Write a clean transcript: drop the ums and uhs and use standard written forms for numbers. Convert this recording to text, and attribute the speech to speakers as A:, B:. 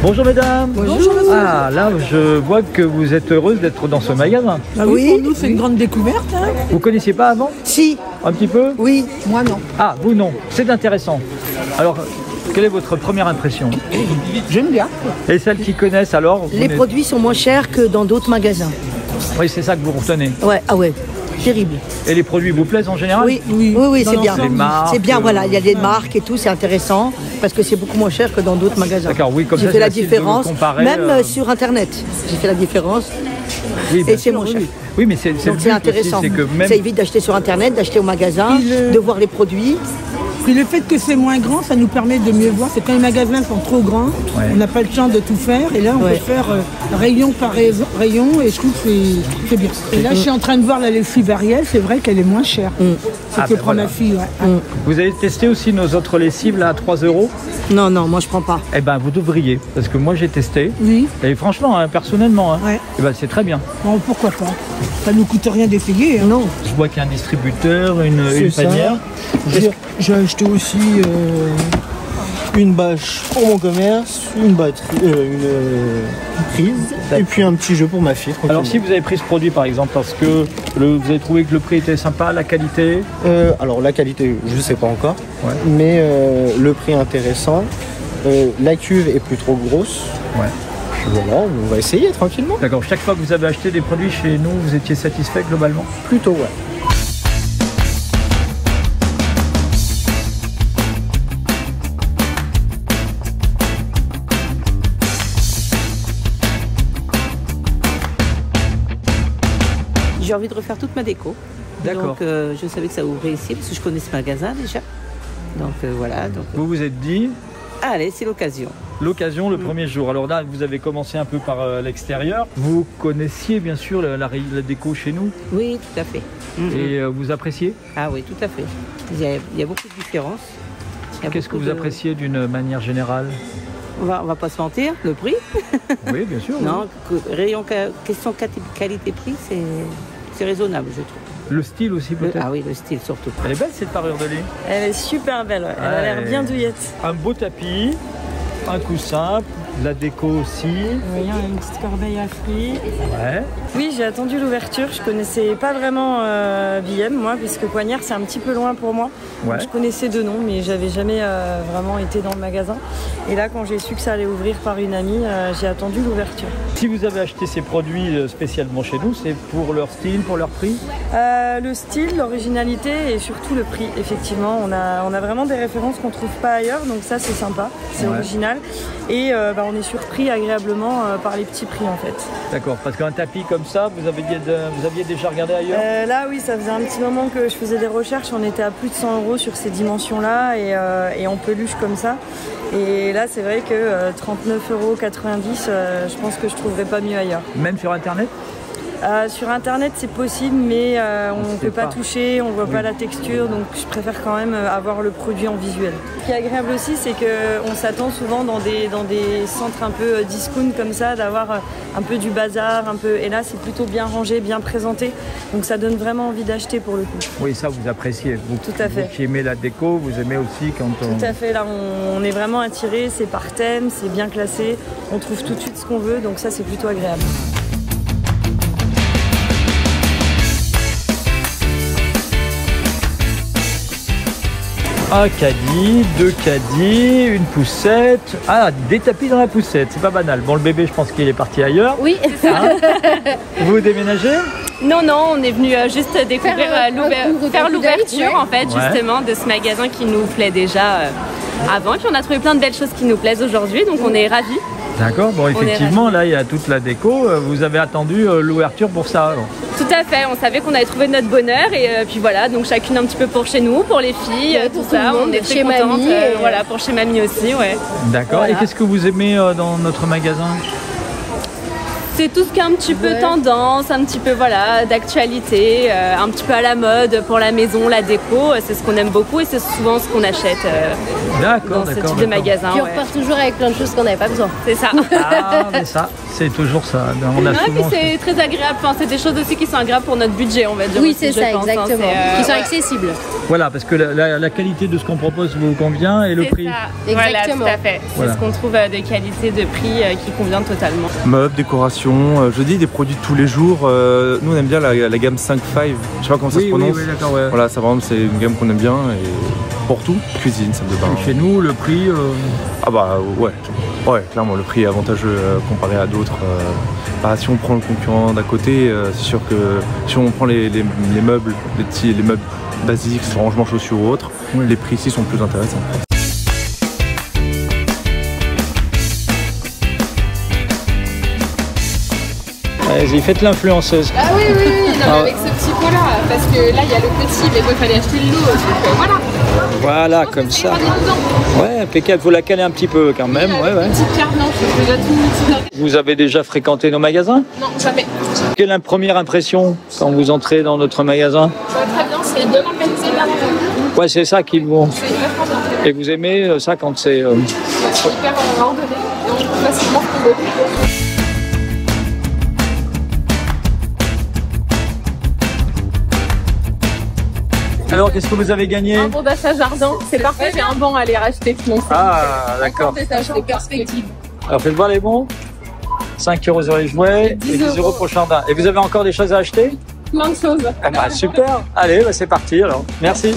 A: Bonjour mesdames.
B: Bonjour.
A: Ah là je vois que vous êtes heureuse d'être dans ce magasin.
B: Ah oui, pour nous c'est une grande découverte. Hein.
A: Vous connaissiez pas avant?
B: Si.
A: Un petit peu?
B: Oui, moi non.
A: Ah vous non, c'est intéressant. Alors quelle est votre première impression?
B: J'aime bien.
A: Et celles qui connaissent alors?
C: Les produits sont moins chers que dans d'autres magasins.
A: Oui, c'est ça que vous retenez.
C: Ouais, ah ouais, terrible.
A: Et les produits vous plaisent en général?
C: Oui, c'est bien.
A: Les marques,
C: c'est bien, voilà, il y a des marques et tout, c'est intéressant parce que c'est beaucoup moins cher que dans d'autres magasins.
A: D'accord, oui, comme ça
C: j'ai fait la différence,
A: comparer,
C: même sur internet. J'ai fait la différence et c'est moins cher.
A: Oui, mais c'est
C: intéressant.
A: Aussi, que même...
C: Ça évite d'acheter sur internet, d'acheter au magasin, de voir les produits.
B: Puis le fait que c'est moins grand, ça nous permet de mieux voir. C'est quand les magasins sont trop grands, on n'a pas le temps de tout faire. Et là, on peut faire rayon par rayon et je trouve que c'est bien. Et là, je suis en train de voir la lessive Ariel, c'est vrai qu'elle est moins chère. C'est que prend ma fille.
A: Vous avez testé aussi nos autres lessives là à 3 €?
C: Non, moi je prends pas.
A: Eh ben vous devriez, parce que moi j'ai testé.
B: Oui.
A: Et franchement, hein, personnellement, hein, eh ben, c'est très bien.
B: Bon, pourquoi pas? Ça nous coûte rien d'essayer. Hein.
C: Non.
A: Je vois qu'il y a un distributeur, une panière.
D: J'ai acheté aussi une bâche pour mon commerce, une batterie, une prise et puis un petit jeu pour ma fille.
A: Alors si vous avez pris ce produit par exemple parce que vous avez trouvé que le prix était sympa, la qualité?
D: Alors la qualité, je ne sais pas encore, mais le prix est intéressant. La cuve est plus trop grosse. Voilà, on va essayer tranquillement.
A: D'accord, chaque fois que vous avez acheté des produits chez nous, vous étiez satisfait globalement?
D: Plutôt, ouais.
E: J'ai envie de refaire toute ma déco.
A: D'accord.
E: Donc je savais que ça ouvrait ici parce que je connais ce magasin déjà. Donc voilà. Donc,
A: vous vous êtes dit?
E: Allez, c'est l'occasion.
A: L'occasion le premier jour. Alors là, vous avez commencé un peu par l'extérieur. Vous connaissiez bien sûr la déco chez nous?
E: Oui, tout à fait.
A: Et vous appréciez?
E: Ah oui, tout à fait. Il y a beaucoup de différences.
A: Qu'est-ce que vous appréciez d'une manière générale?
E: On va pas se mentir, le prix.
A: Oui, bien sûr.
E: Non, question qualité-prix, c'est raisonnable, je trouve.
A: Le style aussi peut-être?
E: Ah oui, le style surtout.
A: Elle est belle cette parure de lit.
F: Elle est super belle, elle a l'air bien douillette.
A: Un beau tapis, un coussin, la déco aussi.
F: Oui, une petite corbeille à fruits.
A: Ouais.
F: Oui, j'ai attendu l'ouverture. Je connaissais pas vraiment Bième, moi, puisque Coignères, c'est un petit peu loin pour moi.
A: Ouais.
F: Je connaissais de nom, mais j'avais jamais vraiment été dans le magasin. Et là, quand j'ai su que ça allait ouvrir par une amie, j'ai attendu l'ouverture.
A: Si vous avez acheté ces produits spécialement chez nous, c'est pour leur style, pour leur prix?
F: Le style, l'originalité et surtout le prix, effectivement. On a vraiment des références qu'on trouve pas ailleurs, donc ça c'est sympa, c'est original. Et on est surpris agréablement par les petits prix en fait.
A: D'accord, parce qu'un tapis comme ça, vous aviez déjà regardé ailleurs?
F: Là oui, ça faisait un petit moment que je faisais des recherches, on était à plus de 100 € sur ces dimensions-là et en peluche comme ça. Et là c'est vrai que 39,90 €, je pense que je trouverais pas mieux ailleurs.
A: Même sur internet?
F: Sur internet c'est possible mais on ne peut pas toucher, on ne voit pas la texture, donc je préfère quand même avoir le produit en visuel. Ce qui est agréable aussi c'est qu'on s'attend souvent dans des centres un peu discount comme ça d'avoir un peu du bazar, et là c'est plutôt bien rangé, bien présenté, donc ça donne vraiment envie d'acheter pour le coup.
A: Oui, ça vous appréciez, vous,
F: tout à fait.
A: Vous qui aimez la déco, vous aimez aussi quand on...
F: Tout à fait, là on est vraiment attiré, c'est par thème, c'est bien classé, on trouve tout de suite ce qu'on veut, donc ça c'est plutôt agréable.
A: Un caddie, 2 caddies, une poussette. Ah, des tapis dans la poussette, c'est pas banal. Bon, le bébé, je pense qu'il est parti ailleurs.
G: Oui, c'est ça.
A: Vous déménagez?
G: Non, on est venu juste découvrir faire l'ouverture en fait, justement, de ce magasin qui nous plaît déjà avant. Et puis on a trouvé plein de belles choses qui nous plaisent aujourd'hui, donc on est ravis.
A: D'accord, bon effectivement là il y a toute la déco, vous avez attendu l'ouverture pour ça alors.
G: Tout à fait, on savait qu'on avait trouvé notre bonheur et puis voilà, donc chacune un petit peu pour chez nous, pour les filles, tout ça, on est très contentes, voilà, pour chez mamie aussi, ouais.
A: D'accord, et qu'est-ce que vous aimez dans notre magasin?
G: C'est tout ce qui est un petit peu tendance, un petit peu voilà, d'actualité, un petit peu à la mode pour la maison, la déco. C'est ce qu'on aime beaucoup et c'est souvent ce qu'on achète dans ce type de magasin.
H: Puis on repart toujours avec plein de choses qu'on n'avait pas besoin.
G: C'est ça.
A: Ah, mais ça, c'est toujours ça. On a souvent...
G: puis c'est très agréable. Enfin, c'est des choses aussi qui sont agréables pour notre budget, on va dire.
H: Oui,
G: aussi,
H: c'est ça, exactement. Qui sont accessibles.
A: Voilà, parce que la qualité de ce qu'on propose vous convient et le prix.
G: Ça. Exactement. Voilà, tout à fait. C'est ce qu'on trouve de qualité, de prix qui convient totalement.
I: Meubles, décoration, je dis des produits de tous les jours. Nous on aime bien la gamme 5-5, je sais pas comment ça se prononce.
A: Oui, d'accord, ouais.
I: Voilà, ça vraiment c'est une gamme qu'on aime bien et pour tout, cuisine, salle de bain.
A: Et chez nous, le prix
I: Ah bah ouais, clairement le prix est avantageux comparé à d'autres. Si on prend le concurrent d'à côté, c'est sûr que si on prend les meubles, les meubles basiques, rangements chaussures ou autres, les prix ici sont plus intéressants.
A: Allez-y, faites l'influenceuse.
J: Ah oui, non, avec ce petit pot-là, parce que là, il y a le petit, mais bon, il fallait acheter le lot, donc voilà.
A: Voilà, comme ça. Ouais, impeccable, faut la caler un petit peu quand même.
J: Petite pierre blanche, je veux tout.
A: Vous avez déjà fréquenté nos magasins?
J: Non, jamais.
A: Quelle est la première impression quand vous entrez dans notre magasin?
J: Très bien, c'est bien organisé, bien ordonné.
A: Ouais, c'est ça qui vous...
J: C'est hyper bien.
A: Et vous aimez ça quand c'est...
J: C'est hyper ordonné et on peut facilement trouver.
A: Alors, qu'est-ce que vous avez gagné?
J: Un bon d'achat jardin, c'est parfait, j'ai un banc à aller racheter.
A: Ah, d'accord.
J: Des perspectives.
A: Alors, faites voir les bons. 5 € sur les jouets et 10 € pour le jardin. Et vous avez encore des choses à acheter?
J: Plein de choses.
A: Ah bah, super. Allez, c'est parti alors. Merci.